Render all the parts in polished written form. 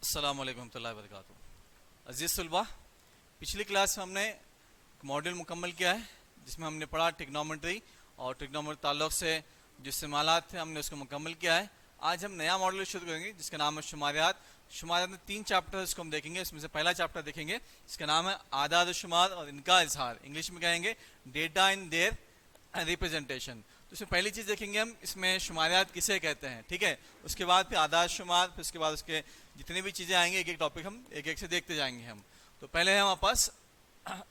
अस्सलाम वालेकुम रहमतुल्लाहि व बरकातुहू। अजीज़ तलबा, पिछली क्लास में हमने मॉड्यूल मुकम्मल किया है जिसमें हमने पढ़ा ट्रिग्नोमेट्री और ट्रिग्नोमेट्री ताल्लुक़ से जो इस्तेमालात थे हमने उसको मुकम्मल किया है। आज हम नया मॉड्यूल शुरू करेंगे जिसका नाम है शुमारियात। शुमारियात में 3 चैप्टर इसको हम देखेंगे। इसमें से पहला चैप्टर देखेंगे जिसका नाम है आदाद शुमार और इनका इजहार, इंग्लिश में कहेंगे डेटा इन देयर रिप्रेजेंटेशन। तो इसमें पहली चीज़ देखेंगे हम इसमें शुमारियात किसे कहते हैं, ठीक है। उसके बाद फिर आदाद शुमार, फिर उसके बाद उसके जितनी भी चीज़ें आएंगे एक एक टॉपिक हम एक एक से देखते जाएंगे हम। तो पहले है हमारे पास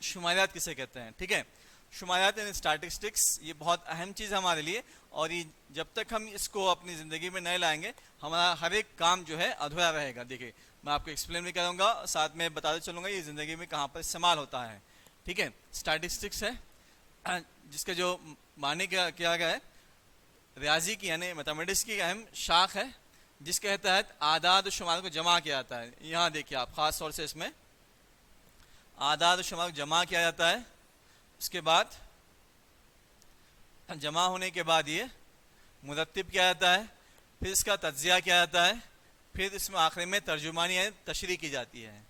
शुमारियात किसे कहते हैं, ठीक है। शुमारियात यानी स्टैटिस्टिक्स, ये बहुत अहम चीज़ है हमारे लिए और ये जब तक हम इसको अपनी ज़िंदगी में नहीं लाएंगे हमारा हर एक काम जो है अधूरा रहेगा। देखिए मैं आपको एक्सप्लेन भी करूँगा, साथ में बताते चलूँगा ये ज़िंदगी में कहाँ पर इस्तेमाल होता है, ठीक है। स्टैटिस्टिक्स है जिसका जो माने क्या गया है रियाजी की यानी मैथमेटिक्स की अहम शाख है जिसके तहत आदाद शुमार को जमा किया जाता है। यहाँ देखिए आप ख़ास तौर से इसमें आदाद शुमार को जमा किया जाता है। उसके बाद जमा होने के बाद ये मुरत्तिब किया जाता है, फिर इसका तज्जिया किया जाता है, फिर इसमें आखिरी में तर्जुमानी यानी तशरीह की जाती है।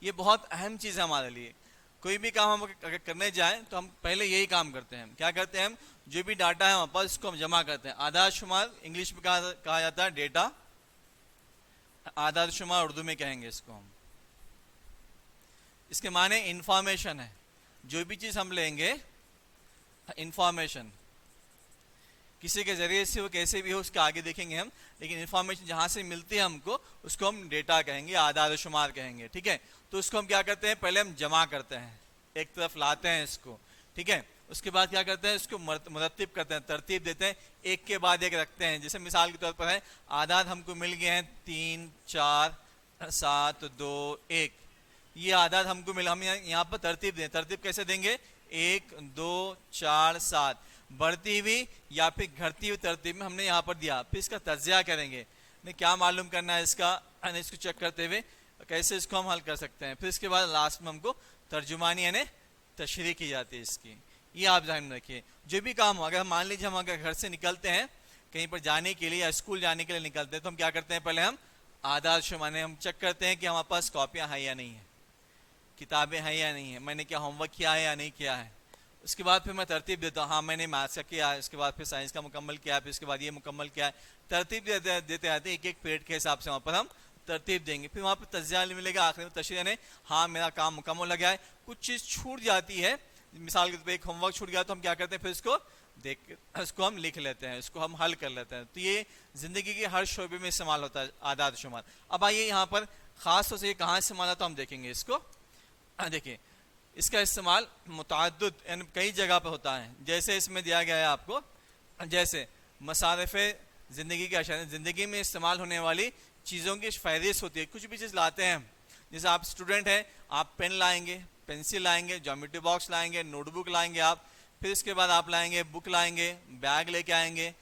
ये बहुत अहम चीज़ है हमारे लिए। कोई भी काम हम अगर करने जाएं तो हम पहले यही काम करते हैं। क्या करते हैं हम, जो भी डाटा है हमारे पास इसको हम जमा करते हैं। आदाद शुमार इंग्लिश में कहा जाता है डेटा, आदाद शुमार उर्दू में कहेंगे इसको हम। इसके माने इंफॉर्मेशन है। जो भी चीज़ हम लेंगे इंफॉर्मेशन किसी के ज़रिए से हो कैसे भी हो उसके आगे देखेंगे हम, लेकिन इन्फॉर्मेशन जहाँ से मिलती है हमको उसको हम डेटा कहेंगे, आदाद शुमार कहेंगे, ठीक है। तो उसको हम क्या करते हैं, पहले हम जमा करते हैं, एक तरफ लाते हैं इसको, ठीक है। उसके बाद क्या करते हैं, इसको मुरत्तिब करते हैं, तरतीब देते हैं, एक के बाद एक रखते हैं। जैसे मिसाल के तौर पर है आदाद हमको मिल गए हैं 3, 4, 7, 2, 1। ये आदाद हमको मिला, हम यहाँ पर तरतीब दें। तरतीब कैसे देंगे, 1, 2, 4, 7 बढ़ती हुई या फिर घटती हुई तरतीब में हमने यहाँ पर दिया। फिर इसका तज्जिया करेंगे, नहीं क्या मालूम करना है इसका, इसको चेक करते हुए कैसे इसको हम हल कर सकते हैं। फिर इसके बाद लास्ट में हमको तर्जुमानी यानी तशरीह की जाती है इसकी। ये आप ध्यान में रखिए। जो भी काम हो, अगर मान लीजिए हम अगर घर से निकलते हैं कहीं पर जाने के लिए या स्कूल जाने के लिए निकलते हैं तो हम क्या करते हैं, पहले हम आदाद शुमार हम चेक करते हैं कि हमारे पास कॉपियाँ हैं या नहीं है, किताबें हैं या नहीं है, मैंने क्या होमवर्क किया है या नहीं किया है। उसके बाद फिर मैं तरतीब देता हूँ, हाँ मैंने मैथ्स का किया है, उसके बाद फिर साइंस का मुकम्मल किया है, फिर उसके बाद ये मुकम्मल किया है। तरतीब देते आते एक एक पीरियड के हिसाब से वहाँ पर हम तरतीब देंगे। फिर वहाँ पर तज्जिया मिलेगा, आखिर में तशरीह यानी हाँ मेरा काम मुकम्मल हो गया है। कुछ चीज़ छूट जाती है, मिसाल के तौर पर एक होमवर्क छूट गया तो हम क्या करते हैं, फिर इसको देख इसको हम लिख लेते हैं, इसको हम हल कर लेते हैं। तो ये ज़िंदगी के हर शोबे में इस्तेमाल होता है आदाद शुमार। अब आइए यहाँ पर ख़ास तौर से ये कहाँ इस्तेमाल होता है हम देखेंगे इसको। देखिए इसका इस्तेमाल मुतअद्दिद यानी कई जगह पर होता है। जैसे इसमें दिया गया है आपको, जैसे मसारिफ ज़िंदगी के अशाया, ज़िंदगी में इस्तेमाल होने वाली चीज़ों की फहरिस्त होती है। कुछ भी चीज़ लाते हैं, जैसे आप स्टूडेंट हैं, आप पेन लाएंगे, पेंसिल लाएंगे, ज्योमेट्री बॉक्स लाएंगे, नोटबुक लाएंगे आप, फिर इसके बाद आप लाएंगे बुक लाएंगे, बैग लेके आएंगे,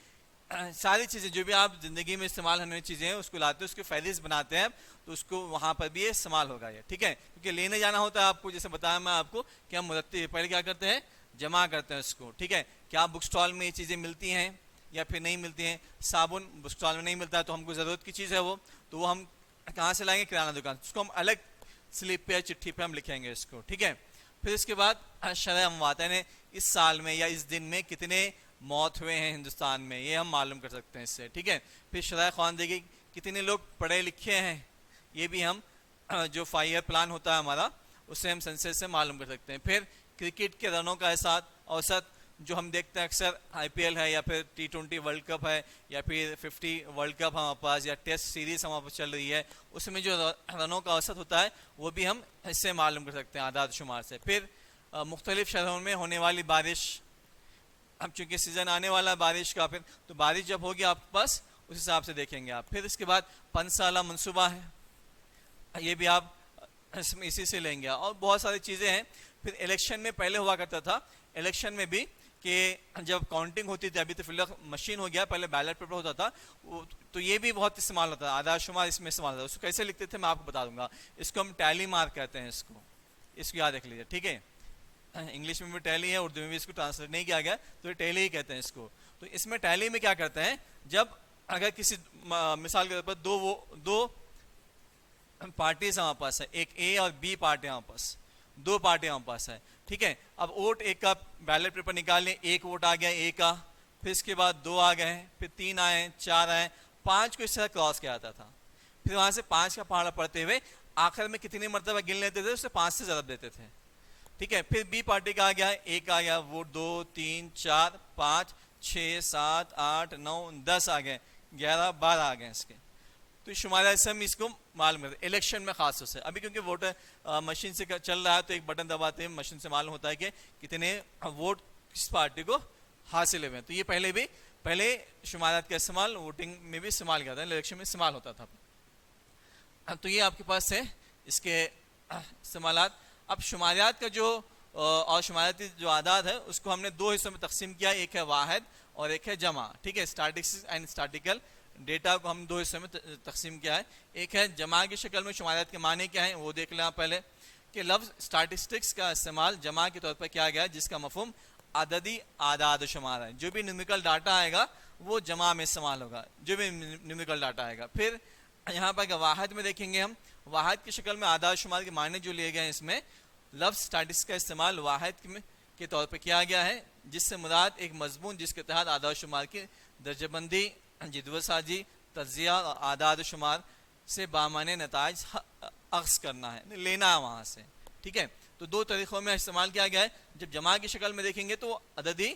सारी चीज़ें जो भी आप ज़िंदगी में इस्तेमाल होने वाली चीज़ें हैं उसको लाते हैं, उसकी फहरिस्त बनाते हैं, तो उसको वहाँ पर भी ये इस्तेमाल होगा ये, ठीक है। क्योंकि लेने जाना होता है आपको, जैसे बताया मैं आपको कि हम मुरत्तिब पहले क्या करते हैं, जमा करते हैं उसको, ठीक है। क्या बुक स्टॉल में ये चीज़ें मिलती हैं या फिर नहीं मिलती हैं। साबुन बुक स्टॉल में नहीं मिलता है तो हमको ज़रूरत की चीज़ है वो, तो वो हम कहाँ से लाएंगे, किराना दुकान, उसको हम अलग स्लिप पे या चिट्ठी पे हम लिखेंगे इसको, ठीक है। फिर इसके बाद शरह अमवात यानी इस साल में या इस दिन में कितने मौत हुए हैं हिंदुस्तान में, ये हम मालूम कर सकते हैं इससे, ठीक है। फिर शरह ख़वानदगी कितने लोग पढ़े लिखे हैं, ये भी हम जो 5 ईयर प्लान होता है हमारा उससे हम सेंसस से मालूम कर सकते हैं। फिर क्रिकेट के रनों का औसत जो हम देखते हैं अक्सर IPL है या फिर T20 वर्ल्ड कप है या फिर 50 वर्ल्ड कप हमारे पास या टेस्ट सीरीज़ हमारे पास चल रही है, उसमें जो रनों का औसत होता है वो भी हम इससे मालूम कर सकते हैं आदाद शुमार से। फिर मुख्तलिफ शहरों में होने वाली बारिश, अब चूँकि सीज़न आने वाला है बारिश का, फिर तो बारिश जब होगी आपके पास उस हिसाब से देखेंगे आप। फिर इसके बाद 5 साला मनसूबा है, ये भी आप इसमें इसी से लेंगे और बहुत सारी चीज़ें हैं। फिर इलेक्शन में पहले हुआ करता था, इलेक्शन में भी कि जब काउंटिंग होती थी, अभी तो फिलहाल मशीन हो गया, पहले बैलेट पेपर होता था, तो ये भी बहुत इस्तेमाल होता है, आदाद शुमार इसमें इस्तेमाल होता है। उसको कैसे लिखते थे मैं आपको बता दूंगा। इसको हम टैली मार्क कहते हैं, इसको याद रख लीजिए, ठीक है। इंग्लिश में भी टैली है, उर्दू में भी इसको ट्रांसलेट नहीं किया गया तो ये टैली ही कहते हैं इसको। तो इसमें टैली में क्या करते हैं, जब अगर किसी मिसाल के तौर पर दो पार्टीज हमारे पास है, एक ए और बी पार्टी हमारे पास, दो पार्टी हमारे पास है, ठीक है। अब वोट एक का बैलेट पेपर निकाल लें, एक वोट आ गया ए का, फिर इसके बाद दो आ गए, फिर तीन आए, चार आए, पांच को इस तरह क्रॉस किया जाता था। फिर वहां से पांच का पहाड़ा पढ़ते हुए आखिर में कितनी मरतबा गिन लेते थे, उससे पांच से जरब देते थे, ठीक है। फिर बी पार्टी का आ गया, एक आ गया, वोट दो, तीन, चार, पांच, 6, 7, 8, 9, 10 आ गए, 11, 12 आ गए इसके। तो शुमारा से हम इसको मालूम करते हैं इलेक्शन में खास तौर से। अभी क्योंकि वोटर मशीन से चल रहा है तो एक बटन दबाते हैं, मशीन से मालूम होता है कि कितने वोट किस पार्टी को हासिल हुए हैं। तो ये पहले शुमारात का इस्तेमाल वोटिंग में भी इस्तेमाल किया था, इलेक्शन में इस्तेमाल होता था। तो ये आपके पास है इसके इस्तेमालात। अब शुमारियात का जो और शुमारियाती जो आदाद है उसको हमने दो हिस्सों में तकसीम किया, एक है वाहिद और एक है जमा, ठीक है। स्टैटिक्स एंड स्टैटिकल डेटा को हम दो हिस्सों में तकसीम किया है। एक है जमा की शक्ल में शुमारियात के माने क्या है वो देख लें आप पहले, कि लफ्ज स्टैटिस्टिक्स का इस्तेमाल जमा के तौर पर किया गया है, जिसका मफहूम अददी आदाद शुमार है। जो भी न्यूमेरिकल डाटा आएगा वो जमा में इस्तेमाल होगा, जो भी न्यूमेरिकल डाटा आएगा। फिर यहाँ पर वाहिद में देखेंगे हम, वाहिद की शक्ल में आदाद शुमार के माने जो लिए गए हैं, इसमें लफ्ज स्टैटिस्टिक्स का इस्तेमाल वाहिद के तौर पर किया गया है, जिससे मुराद एक मजमून जिसके तहत आदाद शुमार की दर्जबंदी, जिदवल साजी, तज्जिया और आदाद शुमार से बामाने नताइज अक्स करना है, लेना है वहाँ से, ठीक है। तो दो तरीक़ों में इस्तेमाल किया गया है। जब जमा की शक्ल में देखेंगे तो अददी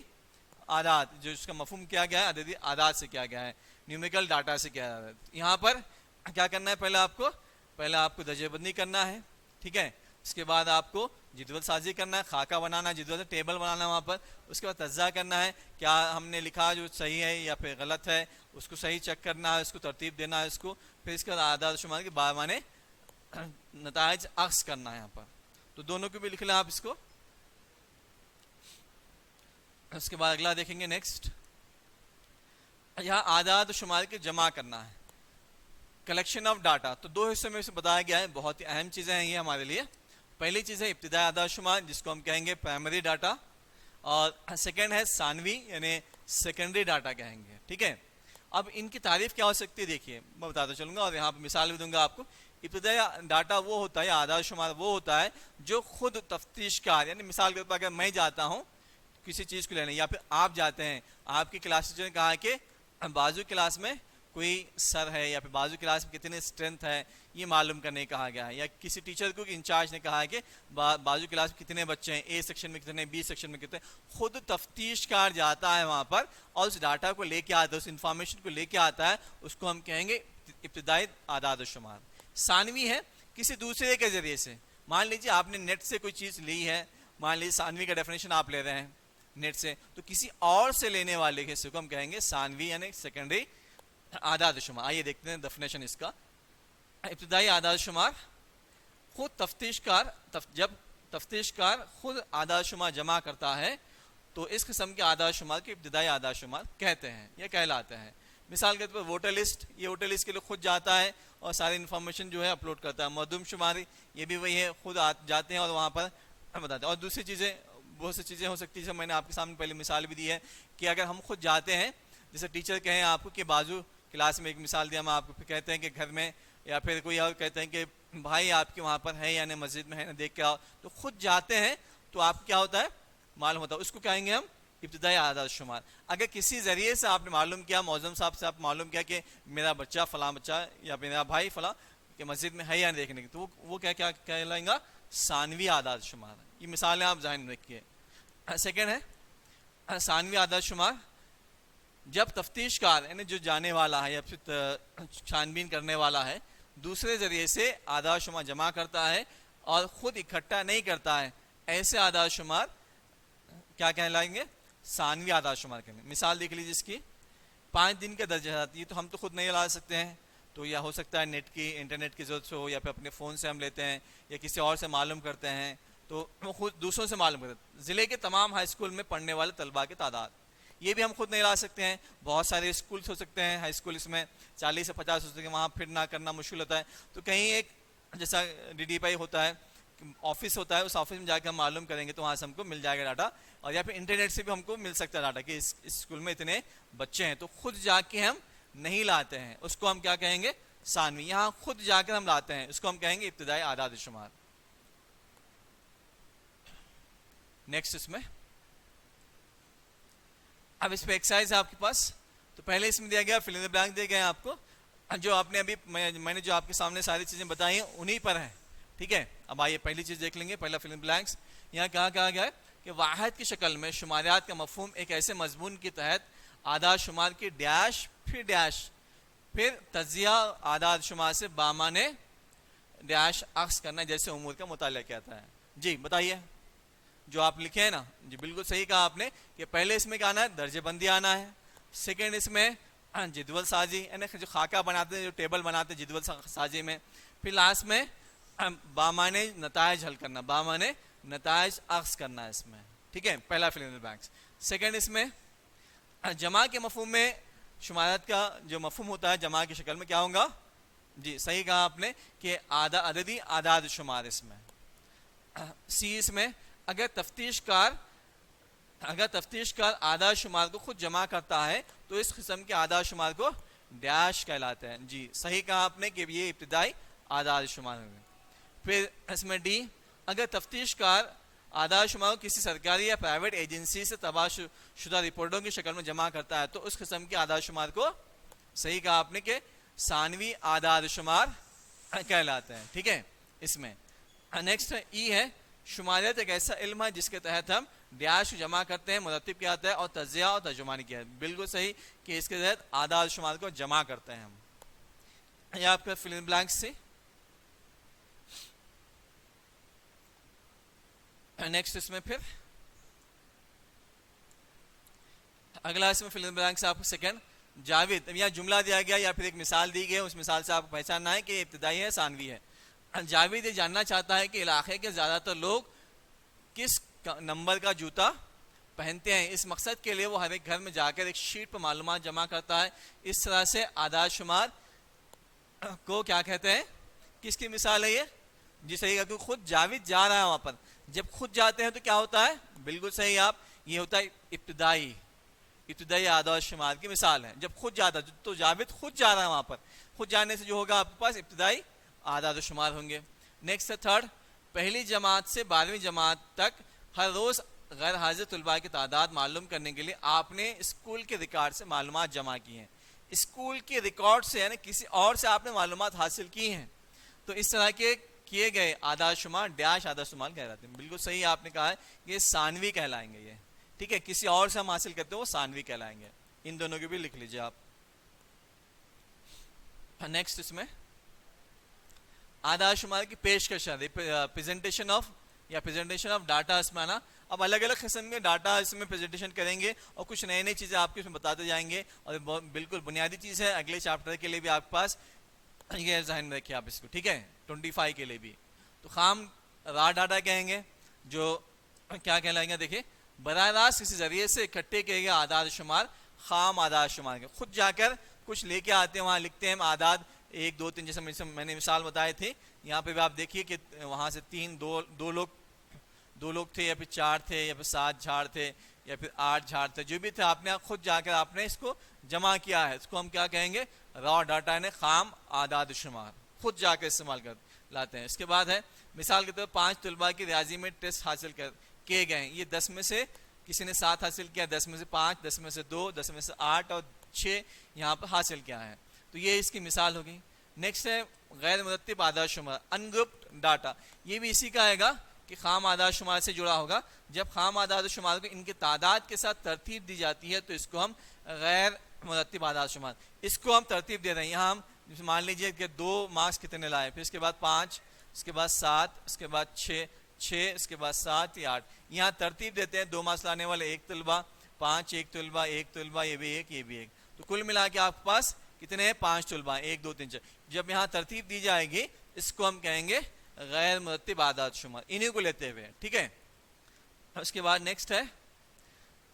आदाद, जो इसका मफहूम किया गया है अददी आदाद से किया गया है, न्यूमेरिकल डाटा से किया गया है। यहाँ पर क्या करना है, पहले आपको दर्जबंदी करना है, ठीक है। उसके बाद आपको जिदवल साजी करना है, खाका बनाना है, जिदवल टेबल बनाना है वहाँ पर। उसके बाद तज्जा करना है, क्या हमने लिखा जो सही है या फिर गलत है, उसको सही चेक करना है, उसको तरतीब देना है इसको। फिर इसके बाद आदाद शुमार के बामाने नताइज अक्स करना है यहाँ पर। तो दोनों को भी लिख लें आप इसको। उसके बाद अगला देखेंगे नेक्स्ट, यहाँ आदाद शुमार के जमा करना है, कलेक्शन ऑफ डाटा। तो दो हिस्सों में इसे बताया गया है, बहुत ही अहम चीज़ें हैं ये हमारे लिए। पहली चीज़ है इब्तिदाई आदाद शुमार, जिसको हम कहेंगे प्राइमरी डाटा, और सेकंड है सानवी यानी सेकेंडरी डाटा कहेंगे, ठीक है। अब इनकी तारीफ क्या हो सकती है देखिए, मैं बताता चलूँगा और यहाँ पर मिसाल भी दूंगा आपको। इब्तिदाई डाटा वो होता है, आदाद शुमार वो होता है जो खुद तफ्तीशकार, यानी मिसाल के तौर पर अगर मैं जाता हूँ किसी चीज़ को लेने, या फिर आप जाते हैं, आपकी क्लास टीचर ने कहा कि बाजू क्लास में कोई सर है या फिर बाजू क्लास में कितनी स्ट्रेंथ है ये मालूम करने कहा गया है, या किसी टीचर को इंचार्ज ने कहा है कि बाजू क्लास में कितने बच्चे हैं, ए सेक्शन में कितने, बी सेक्शन में कितने। खुद तफ्तीशकार जाता है वहाँ पर और उस डाटा को लेके आता है, उस इंफॉर्मेशन को लेके आता है, उसको हम कहेंगे इब्तिदाई आदाद शुमार। सानवी है किसी दूसरे के जरिए से, मान लीजिए आपने नेट से कोई चीज़ ली है, मान लीजिए सानवी का डेफिनेशन आप ले रहे हैं नेट से, तो किसी और से लेने वाले के को हम कहेंगे सानवी यानी सेकेंडरी आदाद शुमार। आइए देखते हैं डेफिनेशन इसका। इब्तिदाई आदाद शुमार, खुद तफ्तीशकार जब तफ्तीशकार खुद आदाद शुमार जमा करता है तो इस किस्म के आदाद शुमार के इब्तिदाई आदाद शुमार कहते हैं या कहलाते हैं। मिसाल के तौर पर वोटर लिस्ट, ये वोटर लिस्ट के लिए खुद जाता है और सारी इन्फॉर्मेशन जो है अपलोड करता है। मरदूमशुमारी, ये भी वही है, खुद जाते हैं और वहाँ पर बताते हैं। और दूसरी चीज़ें, बहुत सी चीज़ें हो सकती है, जैसे मैंने आपके सामने पहले मिसाल भी दी है कि अगर हम खुद जाते हैं, जैसे टीचर कहें आपको कि बाजू क्लास में, एक मिसाल दिया मैं आपको, फिर कहते हैं कि घर में, या फिर कोई और कहते हैं कि भाई आपके वहाँ पर है या नहीं, मस्जिद में है ना, देख के आओ, तो खुद जाते हैं तो आप क्या होता है मालूम होता है, उसको कहेंगे हम इब्तिदाई आदाद शुमार। अगर किसी ज़रिए से आपने मालूम किया, मौज़म साहब से आप मालूम किया कि मेरा बच्चा फ़लाँ बच्चा या मेरा भाई फ़लाँ कि मस्जिद में है या नहीं देखने की, तो वो क्या क्या कहलाएगा, सानवी आदाद शुमार। ये मिसालें आप ज़हन में रखिए। सेकेंड है सानवी आदाद शुमार, जब तफ्तीशकार यानी जो जाने वाला है या फिर छानबीन करने वाला है दूसरे ज़रिए से आदाद शुमार जमा करता है और ख़ुद इकट्ठा नहीं करता है, ऐसे आदाद शुमार क्या कहलाएंगे, सानवी आदाद शुमार करेंगे। मिसाल देख लीजिए इसकी, 5 दिन का दर्जा आती है तो हम तो खुद नहीं ला सकते हैं, तो या हो सकता है नेट की, इंटरनेट की ज़रूरत से हो, या फिर अपने फ़ोन से हम लेते हैं या किसी और से मालूम करते हैं, तो वो खुद दूसरों से मालूम करते हैं। ज़िले के तमाम हाई स्कूल में पढ़ने वाले तलबा की तादाद, ये भी हम खुद नहीं ला सकते हैं। बहुत सारे स्कूल्स हो सकते हैं, हाई स्कूल, इसमें 40 से 50 हो सकते हैं, वहाँ फिरना करना मुश्किल होता है। तो कहीं एक जैसा DDPI होता है, ऑफिस होता है, उस ऑफिस में जाकर हम मालूम करेंगे तो वहाँ से हमको मिल जाएगा डाटा, और या फिर इंटरनेट से भी हमको मिल सकता है डाटा कि इस स्कूल में इतने बच्चे हैं, तो खुद जाके हम नहीं लाते हैं, उसको हम क्या कहेंगे, सानवी, यहाँ खुद जाकर हम लाते हैं, इसको हम कहेंगे इब्तिदाई आदाद शुमार। नेक्स्ट इसमें, अब इस पे एक्सरसाइज है आपके पास। तो पहले इसमें दिया गया फिल इन द ब्लैंक दिए गए हैं आपको, जो आपने अभी मैंने जो आपके सामने सारी चीजें बताई हैं उन्हीं पर है, ठीक है। अब आइए पहली चीज देख लेंगे, पहला फिल इन ब्लैंक्स। यहाँ कहा गया है कि वाहिद की शक्ल में शुमारियात का मफहूम एक ऐसे मजमून के तहत आदाद शुमार की डैश फिर तजिया आदाद शुमार से बामाने डैश अक्स करना जैसे उमूर का मुताला कहता है। जी बताइए, जो आप लिखे हैं ना, जी बिल्कुल सही कहा आपने कि पहले इसमें क्या आना है, दर्जेबंदी आना है। सेकंड इसमें जिदवल साजी, यानी जो खाका बनाते हैं, जो टेबल बनाते हैं जिदवल साजी में। फिर लास्ट में बामाने नतायज हल करना, बामाने नतायज अक्स करना है इसमें, ठीक है। पहला fill in the blanks. Second इसमें जमा के मफहूम में शुमारियत का जो मफहूम होता है जमा की शक्ल में क्या होगा, जी सही कहा आपने कि अददी आदाद शुमार इसमें। सी इसमें अगर तफ्तीशकार आदाद शुमार को खुद जमा करता है तो इस किस्म के आदाद शुमार को डैश कहलाते हैं। जी सही कहा आपने कि ये इब्तिदाई आदाद शुमार होंगे। फिर इसमें डी, अगर तफ्तीशकार आदाद शुमार को किसी सरकारी या प्राइवेट एजेंसी से तबाशुदा रिपोर्टों की शक्ल में जमा करता है तो उस किस्म के आदाद शुमार को, सही कहा आपने कि सानवी आदाद शुमार कहलाते हैं, ठीक है। इसमें नेक्स्ट ई है, शुमारियत एक ऐसा इल्म है जिसके तहत हम डैश को जमा करते हैं, मुरत्तिब किया जाता है और तजिया और तर्जुमानी किया है। बिल्कुल सही कि इसके तहत आदाद शुमार को जमा करते हैं हम। ये आपका फिल इन ब्लैंक्स से। नेक्स्ट इसमें फिर अगला इसमें फिल इन ब्लैंक्स आपको सेकंड जावेद, यहाँ जुमला दिया गया या फिर एक मिसाल दी गई है, उस मिसाल से आपको पहचानना है कि इब्तिदाई है सानवी है। जावेद ये जानना चाहता है कि इलाके के ज्यादातर लोग किस नंबर का जूता पहनते हैं। इस मकसद के लिए वो हर एक घर में जाकर एक शीट पर मालूमात जमा करता है। इस तरह से आदाद शुमार को क्या कहते हैं, किसकी मिसाल है ये, जी सही है, क्योंकि खुद जावेद जा रहा है वहां पर। जब खुद जाते हैं तो क्या होता है, बिल्कुल सही आप, ये होता है इब्तिदाई आदाद शुमार की मिसाल है। जब खुद जाता है तो जावेद खुद जा रहा है वहां पर, खुद जाने से जो होगा आपके पास इब्तिदाई आदाद शुमार होंगे। नेक्स्ट है थर्ड, पहली जमात से 12वीं जमात तक हर रोज गैर हाजिर तलबा की तादाद मालूम करने के लिए आपने स्कूल के रिकॉर्ड से मालूमात जमा की हैं। स्कूल के रिकॉर्ड से यानी किसी और से आपने मालूमात हासिल की हैं, तो इस तरह के किए गए आदाद शुमार डैश आदाद शुमार कहलाते हैं। बिल्कुल सही आपने कहा है, ये सानवी कहलाएंगे ये, ठीक है। किसी और से हम हासिल करते हैं वो सानवी कहलाएंगे। इन दोनों के भी लिख लीजिए आप। नेक्स्ट इसमें आदाद शुमार की पेशकश है, प्रेजेंटेशन ऑफ डाटा इसमें आना। अब अलग अलग किस्म के डाटा इसमें प्रेजेंटेशन करेंगे और कुछ नई नई चीजें आपको इसमें बताते जाएंगे और बिल्कुल बुनियादी चीज है। अगले चैप्टर के लिए भी आपके पास ये ज़हन में रखिए आप इसको, ठीक है। 25 के लिए भी तो खाम रा डाटा कहेंगे, जो क्या कहलाएंगे, देखिए बराह रास्त किसी जरिए से इकट्ठे किए गए आदाद शुमार खाम आदाद शुमार के। खुद जाकर कुछ लेके आते हैं, वहां लिखते हैं आदाद 1 2 3, जैसे मैंने मिसाल बताए थे। यहाँ पे भी आप देखिए कि वहां से दो लोग थे या फिर 4 थे या फिर 7 झाड़ थे या फिर 8 झाड़ थे, जो भी थे आपने खुद जाकर आपने इसको जमा किया है। इसको हम क्या कहेंगे, रॉ डाटा ने खाम आदाद शुमार, खुद जाकर इस्तेमाल कर लाते हैं। इसके बाद है मिसाल के तौर पर 5 तलबा की रियाजी में टेस्ट हासिल किए गए हैं। ये 10 में से किसी ने 7 हासिल किया, 10 में से 5, 10 में से 2, 10 में से 8 और 6 यहाँ पर हासिल किया है। तो ये इसकी मिसाल होगी। नेक्स्ट है गैर मुरत्तिब आदाद शुमार, अनग्रुप्ड डाटा। ये भी इसी का आएगा कि खाम आदाद शुमार से जुड़ा होगा। जब खाम आदाद शुमार को इनके तादाद के साथ तरतीब दी जाती है तो इसको हम गैर मुरत्तिब आदाद शुमार, इसको हम तरतीब दे रहे हैं। यहाँ हम मान लीजिए कि 2 मार्क्स कितने लाए, फिर इसके बाद 5, इसके बाद 7, इसके बाद 6, इसके बाद 7 या 8, यहाँ तरतीब देते हैं। 2 मार्क्स लाने वाले 1 तलबा, 5 1 तलबा, 1 तलबा, ये भी 1, ये भी 1, तो कुल मिला के आपके पास कितने हैं, 5 तलबा, 1 2 3 4। जब यहाँ तरतीब दी जाएगी इसको हम कहेंगे गैर मुरत्तिब आदाद शुमार, इन्हीं को लेते हुए, ठीक है। उसके बाद नेक्स्ट है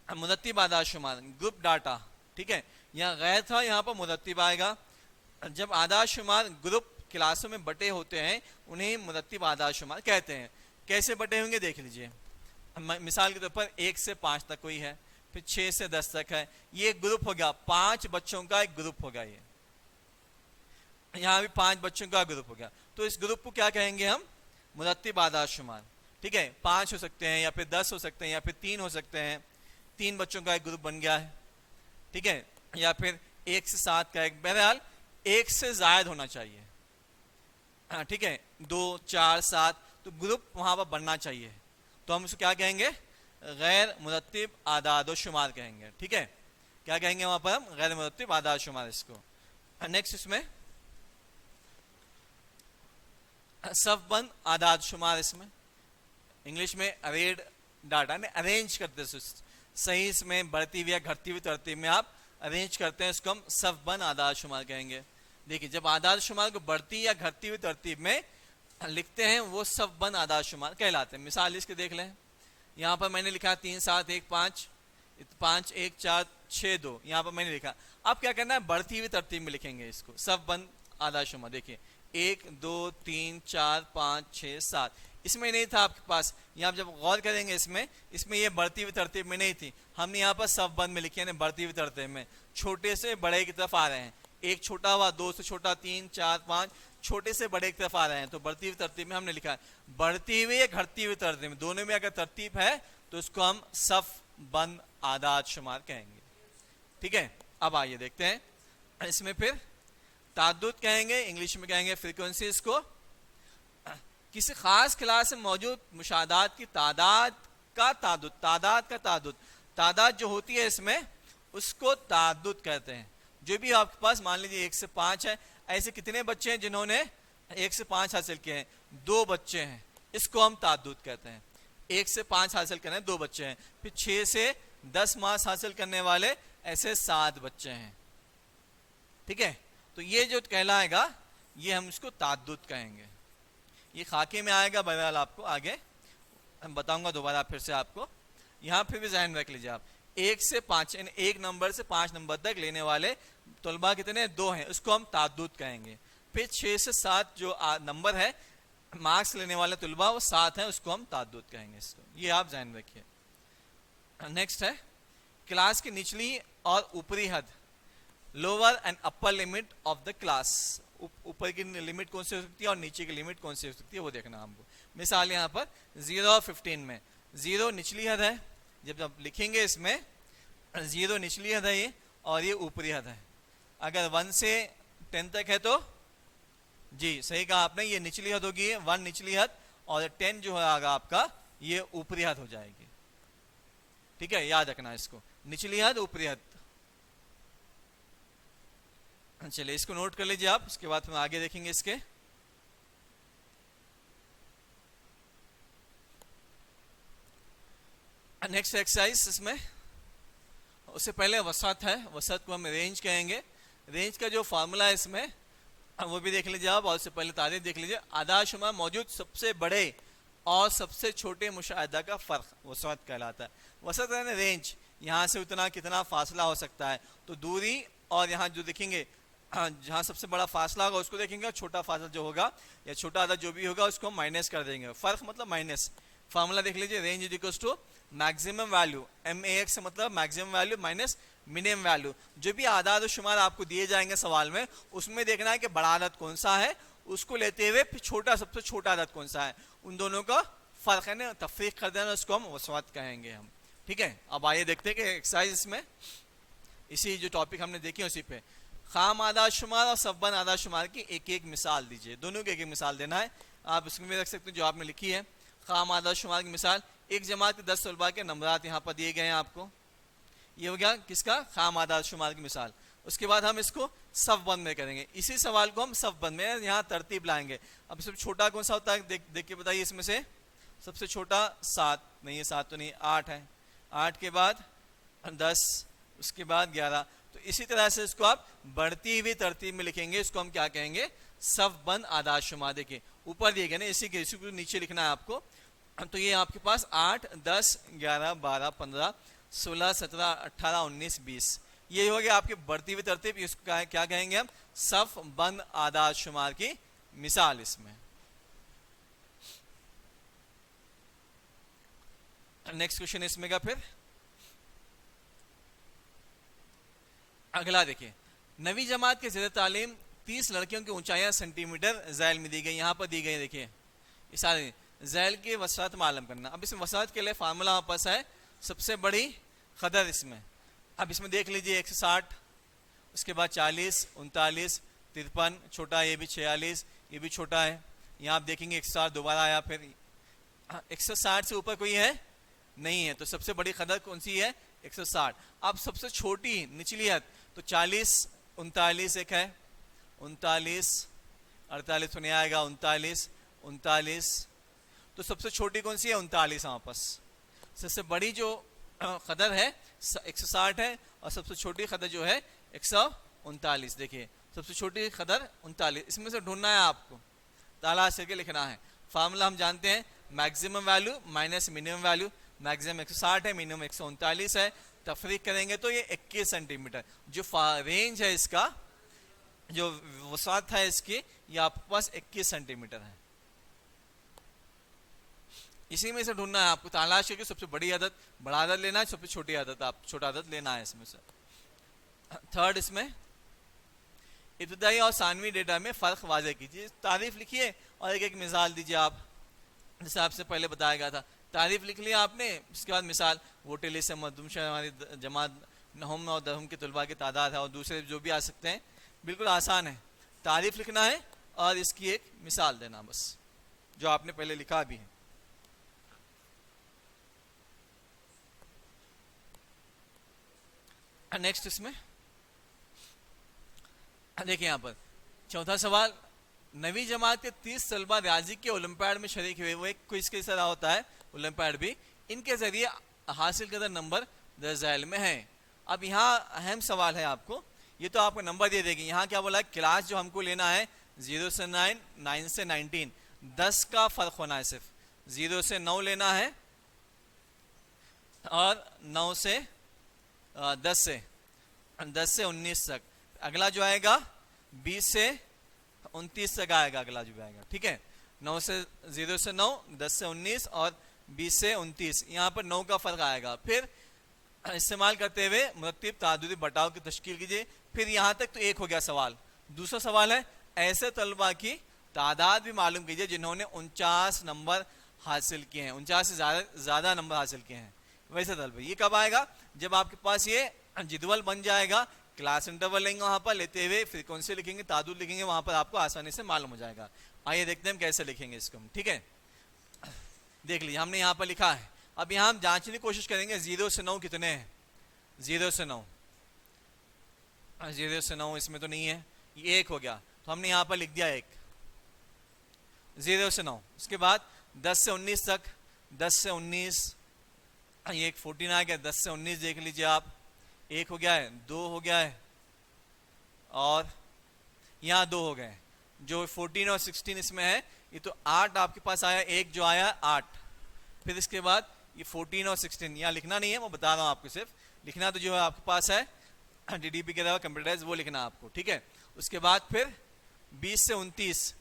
मुरत्तिब आदाद शुमार, ग्रुप डाटा, ठीक है। यहाँ गैर था, यहाँ पर मुरत्तिब आएगा। जब आदाद शुमार ग्रुप क्लासों में बटे होते हैं उन्हें मुरत्तिब आदाद शुमार कहते हैं। कैसे बटे होंगे देख लीजिए। मिसाल के तौर पर 1 से 5 तक कोई है, फिर 6 से 10 तक है, ये ग्रुप हो गया, 5 बच्चों का एक ग्रुप होगा ये। यहाँ भी 5 बच्चों का ग्रुप हो गया, तो इस ग्रुप को क्या कहेंगे हम, मुरत्तिब आदाद शुमार। ठीक है, 5 हो सकते हैं या फिर 10 हो सकते हैं या फिर 3 हो सकते हैं, 3 बच्चों का एक ग्रुप बन गया है। ठीक है, या फिर 1 से 7 का एक, बहरहाल 1 से जायद होना चाहिए। हाँ ठीक है, 2 4 7, तो ग्रुप वहां पर बनना चाहिए, तो हम इसको क्या कहेंगे, गैर मुरत्तिब आदाद व शुमार कहेंगे। ठीक है, क्या कहेंगे वहां पर हम, गैर मुरत्तिब आदाद शुमार इसको। नेक्स्ट इसमें सफ़बंद आदाद शुमार, इसमें इंग्लिश में अरेड डाटा ने अरेंज करते हैं सही, इसमें बढ़ती हुई या घटती हुई तरतीब में आप अरेंज करते हैं, इसको हम सफ़बंद आदाद शुमार कहेंगे। देखिए, जब आदाद शुमार को बढ़ती या घटती हुई तरतीब में लिखते हैं वो सफ़बंद आदाद शुमार कहलाते हैं। मिसाल इसके देख लें, यहाँ पर मैंने लिखा 3 7 1 5, 5 1 4 6 2, यहाँ पर मैंने लिखा। अब क्या करना है, बढ़ती हुई तरतीब में लिखेंगे इसको, सफ़बंद आदाद शुमार। देखिए 1 2 3 4 5 6 7, इसमें नहीं था आपके पास, यहाँ जब गौर करेंगे इसमें ये बढ़ती हुई तरतीब में नहीं थी, हमने यहाँ पर सफ़बंद में लिखे, बढ़ती हुई तरतीब में, छोटे से बड़े की तरफ आ रहे हैं, एक छोटा हुआ, 2 से छोटा, 3 4 5, छोटे से बड़े की तरफ आ रहे हैं, तो बढ़ती हुई तरतीब में हमने लिखा है। बढ़ती हुई या घटती हुई तरतीब में, दोनों में अगर तरतीब है तो इसको हम सफ़बंद आदाद शुमार कहेंगे। ठीक है, अब आइए देखते हैं इसमें फिर ताद्दुद कहेंगे, इंग्लिश में कहेंगे फ्रीक्वेंसीज को, किसी खास क्लास में मौजूद मुशादात की तादाद का ताद्दुद, तादाद जो होती है इसमें उसको ताद्दुद कहते हैं। जो भी आपके पास मान लीजिए 1 से 5 है, ऐसे कितने बच्चे हैं जिन्होंने 1 से 5 हासिल किए हैं, 2 बच्चे हैं, इसको हम ताद्दुद कहते हैं। 1 से 5 हासिल करने 2 बच्चे हैं, फिर 6 से 10 मार्क्स हासिल करने वाले ऐसे 7 बच्चे हैं। ठीक है, तो ये जो कहलाएगा ये हम इसको ताद्दुद कहेंगे। ये खाके में आएगा, बहरहाल आपको आगे हम बताऊंगा दोबारा फिर से आपको, यहाँ फिर भी ध्यान रख लीजिए आप, 1 से 5 यानी 1 नंबर से 5 नंबर तक लेने वाले तलबा कितने, 2 हैं, उसको हम ताद्दुद कहेंगे। फिर 6 से 7 जो नंबर है मार्क्स लेने वाले तलबा वो 7 हैं, उसको हम ताद्दुद कहेंगे इसको, ये आप ध्यान रखिए। नेक्स्ट है क्लास की निचली और ऊपरी हद, lower and upper limit of the class, ऊपर की लिमिट कौन सी हो सकती है और नीचे की लिमिट कौन सी हो सकती है वो देखना हमको। मिसाल यहाँ पर 0 और 15 में, 0 निचली हद है, जब आप लिखेंगे इसमें 0 निचली हद है ये, और ये ऊपरी हद है। अगर 1 से 10 तक है तो जी सही कहा आपने, ये निचली हद होगी, 1 निचली हद, और 10 जो है आपका ये ऊपरी हद हो जाएगी। ठीक है, याद रखना इसको, निचली हद ऊपरी हद। चलिए इसको नोट कर लीजिए आप, उसके बाद हम आगे देखेंगे इसके। नेक्स्ट एक्सरसाइज, इसमें उससे पहले वसत है, वसत को हम रेंज कहेंगे। रेंज का जो फार्मूला है इसमें वो भी देख लीजिए आप, और उससे पहले तारीफ देख लीजिए। आदाद शुमार मौजूद सबसे बड़े और सबसे छोटे मुशाहिदा का फर्क वसत कहलाता है। वसत यानी रेंज, यहाँ से उतना कितना फासला हो सकता है, तो दूरी, और यहाँ जो देखेंगे जहाँ सबसे बड़ा फासला होगा उसको देखेंगे, छोटा फासला जो होगा या छोटा आदाद जो भी होगा उसको माइनस कर देंगे, फर्क मतलब माइनस। फार्मूला देख लीजिए, range is equals to maximum value, MAX से मतलब maximum value minus minimum value. जो भी आदाद और शुमार आपको दिए जाएंगे सवाल में, उसमें देखना है कि बड़ा आदाद कौन सा है, उसको लेते हुए फिर छोटा, सबसे छोटा आदाद कौन सा है, उन दोनों का फर्क है ना, तफरीक कर देना, उसको हम वसवत कहेंगे हम। ठीक है, अब आइए देखते हैं कि एक्सरसाइज इसमें इसी जो टॉपिक हमने देखी उसी पे, खाम आदाद शुमार और सफ़बंद आदाद शुमार की एक एक मिसाल दीजिए, दोनों की एक एक मिसाल देना है। आप इसमें भी रख सकते हैं जो आपने लिखी है। खाम आदाद शुमार की मिसाल, एक जमात के 10 तलबा के नंबरात यहाँ पर दिए गए हैं आपको, ये हो गया किसका, खाम आदाद शुमार की मिसाल। उसके बाद हम इसको सफ़बंद में करेंगे, इसी सवाल को हम सफ़बंद में यहाँ तरतीब लाएंगे। अब सबसे छोटा कौन सा होता है, देख के बताइए, इसमें से सबसे छोटा 7 नहीं है, 7 तो नहीं, 8 है, 8 के बाद 10, उसके बाद 11, तो इसी तरह से इसको आप बढ़ती हुई तरतीब में लिखेंगे, इसको हम क्या कहेंगे, सफ़बंद आदाद शुमार। देखिए ऊपर दिए गए ना, इसी को नीचे लिखना है आपको, तो ये आपके पास 8 10 11 12 15 16 17 18 19 20, ये हो गया आपकी बढ़ती हुई तरतीब। इसको क्या कहेंगे हम, सफ़बंद आदाद शुमार की मिसाल। इसमें नेक्स्ट क्वेश्चन इसमें का फिर अगला देखिए, नवी जमात के ज़ेर तालीम 30 लड़कियों की ऊंचाइयां सेंटीमीटर ज़ैल में दी गई, यहाँ पर दी गई। देखिए ये सारे ज़ैल की वसात मालूम करना। अब इसमें वसात के लिए फार्मूला हमारे पास है, सबसे बड़ी कदर इसमें। अब इसमें देख लीजिए 160, उसके बाद 40, 39, 53, छोटा ये भी 46, ये भी छोटा है। यहाँ आप देखेंगे 160 दोबारा आया, फिर 160 से ऊपर कोई है नहीं है, तो सबसे बड़ी कदर कौन सी है? 160। अब सबसे छोटी निचली हद तो 40, 39 एक है, 39, 48 तो नहीं आएगा, 39, 39, तो सबसे छोटी कौन सी है? 39 हमारे पास। सबसे बड़ी जो कदर है 160 है, और सबसे छोटी कदर जो है 139। देखिए सबसे छोटी कदर 39, इसमें से ढूंढना है आपको, तलाश करके लिखना है। फार्मूला हम जानते हैं, maximum value minus minimum value. Maximum 160 है, मिनिमम 139 है, तफरीक करेंगे तो ये 21 सेंटीमीटर। जो रेंज है इसका, जो वसात है इसकी, ये आपके पास 21 सेंटीमीटर है। इसी में से ढूंढना है आपको, तलाश करके सबसे बड़ी आदत बड़ा आदत लेना है, सबसे छोटी आदत आप छोटा आदत लेना है इसमें से। थर्ड, इसमें इब्तदाई और सानवी डेटा में फ़र्क वाज़ेह कीजिए। तारीफ लिखिए और एक एक मिसाल दीजिए आप, जैसे आपसे पहले बताया गया था। तारीफ लिख लिया आपने, उसके बाद मिसाल वोटेली से मदुमशा हमारी जमात नहम और दहम के तलबा की तादाद है, और दूसरे जो भी आ सकते हैं। बिल्कुल आसान है, तारीफ लिखना है और इसकी एक मिसाल देना बस, जो आपने पहले लिखा भी है। नेक्स्ट इसमें देखिए यहाँ पर चौथा सवाल, नवी जमात के 30 तलबा रियाजी के ओलंपियाड में शरीक हुए। वो एक क्विज के तरह होता है ओलंपियाड भी, इनके जरिए हासिल करदा नंबर दर्जाइल में है। अब यहाँ अहम सवाल है आपको, ये तो आपको नंबर दे देगी। यहाँ क्या बोला है? क्लास जो हमको लेना है 0 से 9, 9 से 19, 10 का फर्क होना है, सिर्फ 0 से 9 लेना है और 9 से 10 से 19 तक। अगला जो आएगा 20 से 29 तक आएगा, अगला जो आएगा, ठीक है। 9 से 0 से 9, 10 से 19 और 20 से 29, यहाँ पर 9 का फर्क आएगा। फिर इस्तेमाल करते हुए मुरत्तिब तादुदी बटाव की तश्कील कीजिए। फिर यहाँ तक तो एक हो गया सवाल। दूसरा सवाल है, ऐसे तलबा की तादाद भी मालूम कीजिए जिन्होंने 49 नंबर हासिल किए हैं, 49 से ज़्यादा नंबर हासिल किए हैं। वैसे तलबा ये कब आएगा? जब आपके पास ये जिदवल बन जाएगा, क्लास इंटरवल लेंगे, वहाँ पर लेते हुए फ्रीक्वेंसी लिखेंगे, तादाद लिखेंगे, वहाँ पर आपको आसानी से मालूम हो जाएगा। आइए देखते हैं हम कैसे लिखेंगे इसको, ठीक है। देख लीजिए हमने यहाँ पर लिखा है। अब यहाँ हम जांचने की कोशिश करेंगे 0 से 9 कितने हैं। 0 से 9, 0 से 9 इसमें तो नहीं है, ये 1 हो गया, तो हमने यहाँ पर लिख दिया 1, 0 से 9। उसके बाद 10 से 19 तक, 10 से 19, ये एक 14 आ गया। 10 से 19 देख लीजिए आप, 1 हो गया है, 2 हो गया है, और यहाँ 2 हो गए। जो 14 और 16 इसमें है, ये तो 8 आपके पास आया, एक जो आया 8। फिर इसके बाद ये 14 और 16 यहाँ लिखना नहीं है, मैं बता रहा हूँ आपको, सिर्फ लिखना तो जो है आपके पास है DDP के अलावा कंप्यूटराइज, वो लिखना आपको, ठीक है। उसके बाद फिर 20 से 29,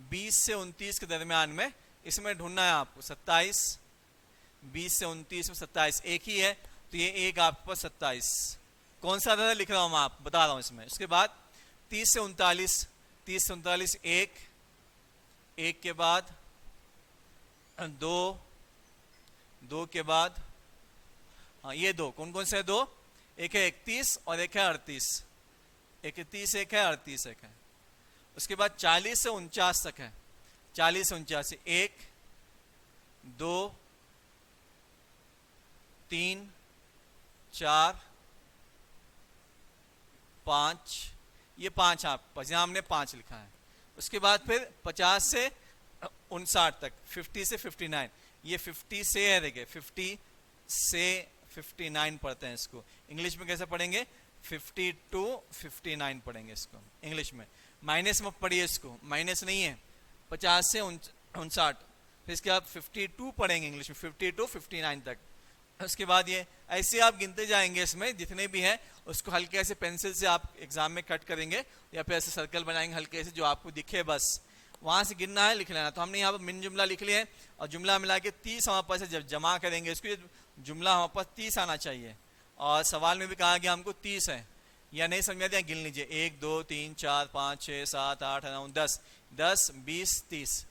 20 से 29 के दरमियान में इसमें ढूंढना है आपको 27। 20 से 29 में 27 एक ही है, तो ये एक आपके पास 27। कौन सा अदद लिख रहा हूँ मैं आपको बता रहा हूँ इसमें। उसके बाद 30 से 39, 30 से 39 एक, एक के बाद 2, 2 के बाद, हाँ ये 2, कौन कौन से 2? एक है 31 और एक है 38, 31 एक है, 38 एक है। उसके बाद 40 से 49 तक है, 40 से 49, 1, 2, 3, 4, 5, ये 5 आप पास, यहाँ हमने 5 लिखा है। उसके बाद फिर 50 से 59 तक, 50 से 59, ये 50 से है, देखिए 50 से 59 पढ़ते हैं इसको। इंग्लिश में कैसे पढ़ेंगे? 50 to 59 पढ़ेंगे इसको इंग्लिश में। माइनस में पढ़िए इसको, माइनस नहीं है। 50 से 59, फिर इसके बाद 52 पढ़ेंगे इंग्लिश में, 50 to 59 तक। उसके बाद ये ऐसे आप गिनते जाएंगे, इसमें जितने भी हैं उसको हल्के ऐसे पेंसिल से आप एग्जाम में कट करेंगे, या फिर ऐसे सर्कल बनाएंगे हल्के से, जो आपको दिखे बस वहाँ से गिनना है, लिख लेना। तो हमने यहाँ पर मिन जुमला लिख लिया है, और जुमला मिला के 30 हमारे पास जब जमा करेंगे इसको, जुमला हमारे पास 30 आना चाहिए। और सवाल में भी कहा गया हमको 30 है, या नहीं समझ में आता गिन लीजिए, 1 2 3 4 5 6 7 8 9 10, 10 20 30।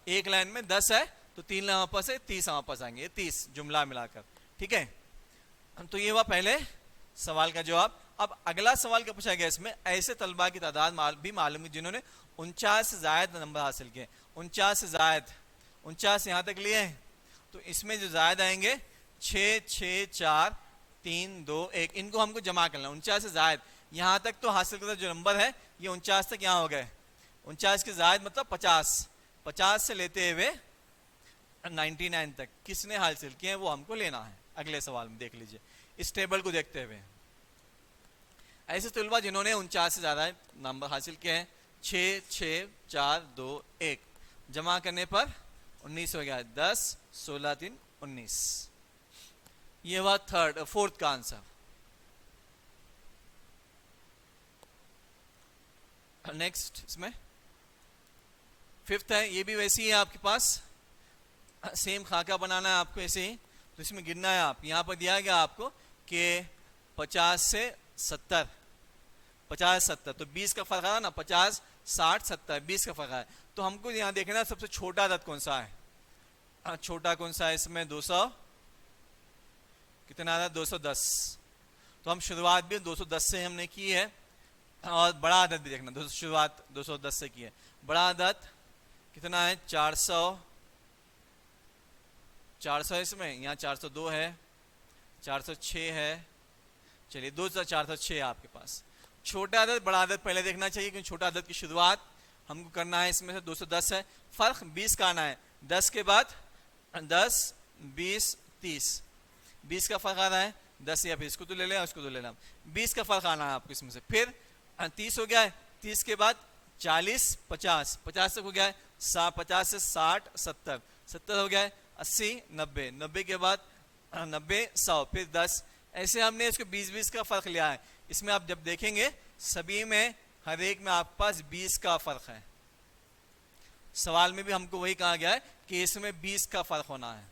एक लाइन में 10 है तो 3 लाइन वापस है, 30 वापस आएंगे, 30 जुमला मिलाकर। ठीक है, तो ये हुआ पहले सवाल का जवाब। अब अगला सवाल क्या पूछा गया इसमें, ऐसे तलबा की तादाद भी मालूम है जिन्होंने 49 से जायद नंबर हासिल किए। 49 से जायद, 49 यहां तक लिए हैं, तो इसमें जो जायद आएंगे 6 6 4 3 2 1, इनको हमको जमा करना। 49 से जायद यहां तक तो हासिल करता जो नंबर है ये 49 तक यहाँ हो गए। 49 के जायद मतलब 50, 50 से लेते हुए 99 तक किसने हासिल किए हैं वो हमको लेना है। अगले सवाल में देख लीजिए इस टेबल को देखते हुए, ऐसे तलबा जिन्होंने 49 से ज्यादा नंबर हासिल किए हैं, 6 6 4 2 1, जमा करने पर 19 हो गया, 10 16 3 19। ये हुआ फोर्थ का आंसर। नेक्स्ट इसमें फिफ्थ है, ये भी वैसी है आपके पास, सेम खाका बनाना है आपको ऐसे ही। तो इसमें गिनना है आप, यहां पर दिया गया आपको कि 50 से 70, 50 70, तो 20 का फर्क है ना, 50 60 70, 20 का फर्क है। तो हमको यहाँ देखना सबसे छोटा अदद कौन सा है। छोटा कौन सा है इसमें, 200 कितना अदद, 210। तो हम शुरुआत भी 210 से हमने की है, और बड़ा अदद भी देखना, शुरुआत 210 से की है। बड़ा अदद कितना है, 400, 400 इसमें, यहाँ 402 है, 406 है, चलिए 406 है आपके पास। छोटा अदद बड़ा अदद पहले देखना चाहिए, क्योंकि छोटा अदद की शुरुआत हमको करना है इसमें से 210 है, फर्क 20 का आना है, 10 के बाद 10 20 30, 20 का फर्क आ रहा है, 10 या फिर इसको तो ले लें उसको तो ले लें, 20 का फर्क आना है आपको इसमें से। फिर 30 हो गया है, 30 के बाद 40 50, 50 तक हो गया है, 50 से 60 70, 70 हो गया है, 80 90, 90 के बाद 90 100, फिर 10, ऐसे हमने इसको 20-20 का फर्क लिया है। इसमें आप जब देखेंगे सभी में हर एक में आपके पास 20 का फर्क है। सवाल में भी हमको वही कहा गया है कि इसमें 20 का फर्क होना है,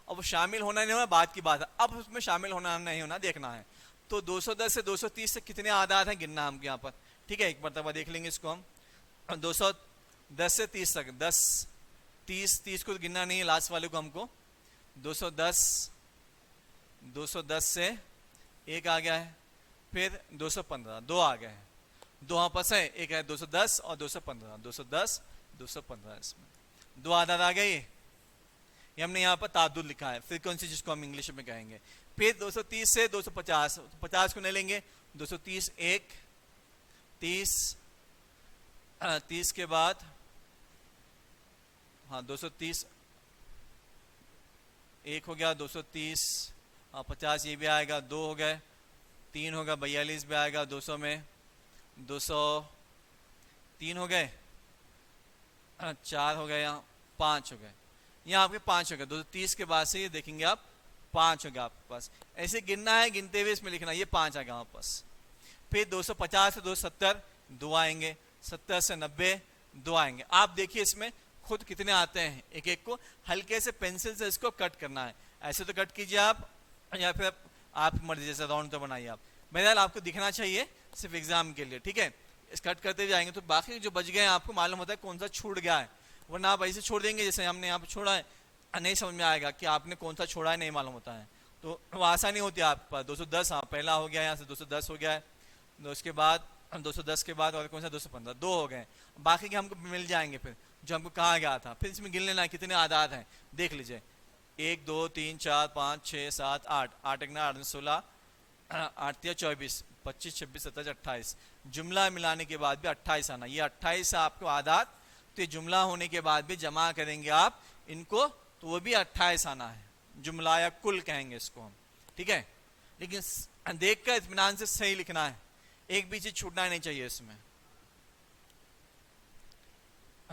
और वो शामिल होना नहीं होना बात की बात है, अब उसमें शामिल होना नहीं होना देखना है। तो 210 से 230 से कितने आदाद हैं गिनना हमको यहाँ पर। ठीक है, एक मरतबा देख लेंगे इसको हम। 210 से 30 तक, 10 30 को गिनना नहीं है, लास्ट वाले को हमको 210 से एक आ गया है, फिर 215 दो आ गए हैं, दो आपस है, एक है 210 और 215, 210 215, इसमें दो आदाद आ गए। ये हमने यहाँ पर तादुल लिखा है, फ्रीक्वेंसी जिसको हम इंग्लिश में कहेंगे। फिर 230 से 250, 50 को नहीं लेंगे, 230 1 30, 30 के बाद 230 एक हो गया, 230 50 ये भी आएगा, 2 हो गए, 3 होगा, 42 भी आएगा 200 में, 203 हो गए, 4 हो गए, यहाँ 5 हो गए, यहाँ आपके 5 हो गए। 230 के बाद से ये देखेंगे आप 5 हो गया आपके पास। ऐसे गिनना है, गिनते हुए इसमें लिखना, ये 5 आ गया वापस। फिर 250 से 270 2 आएंगे, 70 से 90 2 आएंगे। आप देखिए इसमें खुद कितने आते हैं, एक एक को हल्के से पेंसिल से इसको कट करना है। ऐसे तो कट कीजिए आप, या फिर आप मर्जी जैसे राउंड तो बनाइए आप, बहरहाल आपको दिखना चाहिए सिर्फ एग्जाम के लिए। ठीक है, इस कट करते जाएंगे तो बाकी जो बच गए आपको मालूम होता है कौन सा छूट गया है, वरना आप ऐसे छोड़ देंगे जैसे हमने यहाँ पे छोड़ा है, नहीं समझ में आएगा कि आपने कौन सा छोड़ा है, नहीं मालूम होता है, तो वो आसानी होती है आपके पास। 210 हाँ पहला हो गया, यहाँ से 210 हो गया है, उसके बाद 210 के बाद और कौन सा 215, 2 हो गए, बाकी के हमको मिल जाएंगे फिर जो हमको कहा गया था। फिर इसमें गिन लेना कितने आदाद हैं, देख लीजिए 1 2 3 4 5 6 7 8, 8 1 8 16, 8 3 24 25 26 27 28, जुमला मिलाने के बाद भी 28 आना, ये 28 है आपको आदाद। तो ये जुमला होने के बाद भी जमा करेंगे आप इनको तो वो भी 28 आना है, जुमला या कुल कहेंगे इसको हम। ठीक है, लेकिन देख कर इत्मीनान से सही लिखना है, एक भी चीज छूटना नहीं चाहिए इसमें।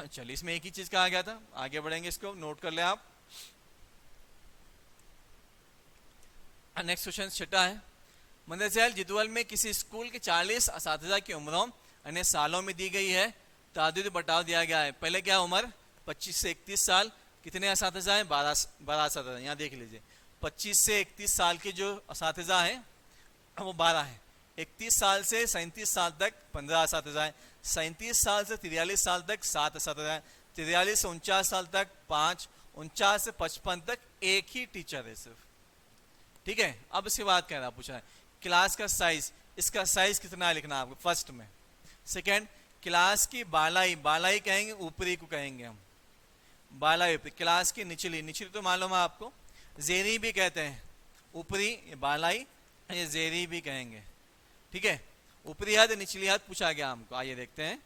चलिए इसमें एक ही चीज कहा गया था, आगे बढ़ेंगे, इसको नोट कर ले आप। नेक्स्ट क्वेश्चन छठा है, मदरसा जदवल में किसी स्कूल के 40 असातिज़ा की उम्रों यानी सालों में दी गई है, तादाद बटाव दिया गया है। पहले क्या उम्र 25 से 31 साल, कितने असातिज़ा हैं 12 असातिज़ा। यहाँ देख लीजिए 25 से 31 साल के जो असातिज़ा हैं वो 12 है। 31 साल से 37 साल तक 15,700, 37 साल से 43 साल तक 7,700, 43 से 49 साल तक 5, 49 से 55 तक एक ही टीचर है सिर्फ। ठीक है, अब इसके बाद कह रहा पूछा है क्लास का साइज, इसका साइज कितना है लिखना है आपको फर्स्ट में। सेकंड, क्लास की बालाई, बालाई कहेंगे ऊपरी को कहेंगे हम, बालाई ऊपरी। क्लास की निचली, निचली तो मालूम है आपको, जेरी भी कहते हैं, ऊपरी ये बालाई, ये जेरी भी कहेंगे। ठीक है, ऊपरी हद निचली हद पूछा गया हमको। आइए देखते हैं,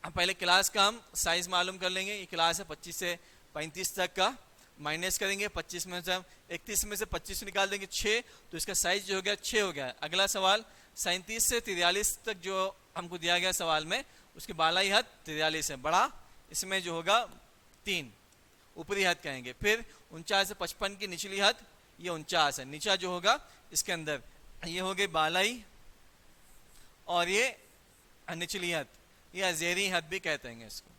हम पहले क्लास का हम साइज मालूम कर लेंगे। ये क्लास है 25 से 35 तक का, माइनस करेंगे 25 में से हम 31 में से 25 निकाल देंगे 6, तो इसका साइज जो हो गया 6 हो गया। अगला सवाल 37 से 43 तक जो हमको दिया गया सवाल में, उसकी बालाई हद 43 है, बड़ा इसमें जो होगा 3, ऊपरी हद कहेंगे। फिर 49 से 55 की निचली हद, ये 49 है, नीचा जो होगा इसके अंदर ये हो गई बालाई और ये निचली हद, या जेरी हद भी कहते हैं इसको।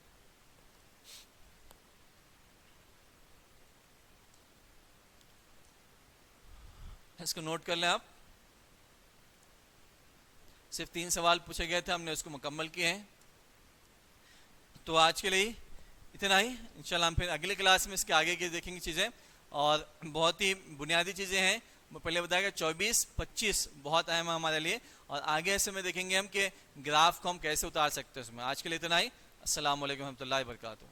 इसको नोट कर लें आप। सिर्फ 3 सवाल पूछे गए थे, हमने उसको मुकम्मल किए हैं। तो आज के लिए इतना ही, इंशाल्लाह हम फिर अगले क्लास में इसके आगे की देखेंगे चीज़ें, और बहुत ही बुनियादी चीज़ें हैं। मैं पहले बताया 24, 25 बहुत अहम है हमारे लिए, और आगे ऐसे में देखेंगे हम कि ग्राफ को हम कैसे उतार सकते हैं उसमें। आज के लिए इतना ही। अस्सलाम वालेकुम रहमतुल्लाहि व बरकातुहू।